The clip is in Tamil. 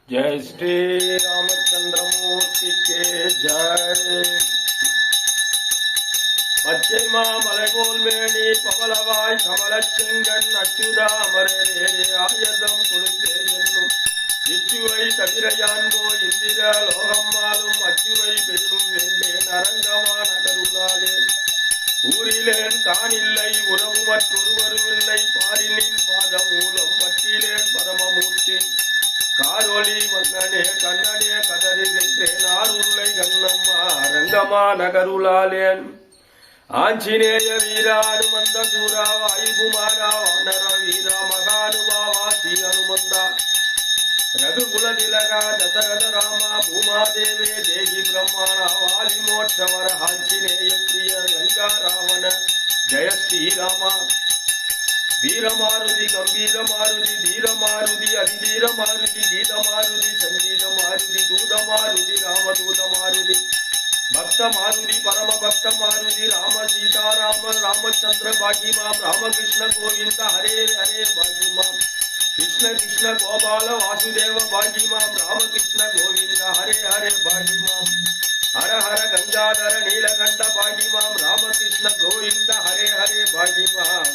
जय श्री रामचंद्र मूर्ति के जय। பச்சை மாமலைபோல் மேனி பவளவாய் கமலச்செங்கன் அச்சுதா அமரரே ஆயதம் கொடுத்தே என்னும் இச்சுவை தவிரையான்போ இந்திர லோகம்மாலும் அச்சுவை பெரும் வெண்டேன் அரங்கமா நகருளாலே ஊரிலேன் காணில்லை உறவு மற்றொருவருமில்லை பாரிலின் பாதமூலம் பற்றிலேன் பரமமூர்த்தி காரொலி வண்ணனே கண்ணனே கதறுகின்றேன் ஆருளை கண்ணம்மா அரங்கமா நகருளாலேன் ஆஞ்சநேய வீரா ஹனுமந்த சூரா வாயுகுமாரா வானர வீரா மகானுபாவா ஸ்ரீ ஹனுமந்தா ரகுகுல திலகா தசரத ராமா பூமாதேவே தேவி பிரம்மாணா வாலி மோட்சவர ஆஞ்சநேய பிரிய லங்கா ராவண ஜய ஸ்ரீராமா வீரமாருதி கம்பீர மாருதி தீர மாருதி அதிதீர மாருதி கீத மாருதி சங்கீத மாருதி தூத மாருதி ராமதூத மாருதி भक्त मारुति परम भक्त मारुति राम सीता राम रामचंद्र बागी माम रामकृष्ण गोविंद हरे हरे बागी माम कृष्ण कृष्ण गोपाल वासुदेव बागी माम रामकृष्ण गोविंद हरे हरे बागी माम हर हर गंगाधर नीलकंठ बागी माम रामकृष्ण गोविंद हरे हरे बागी माम।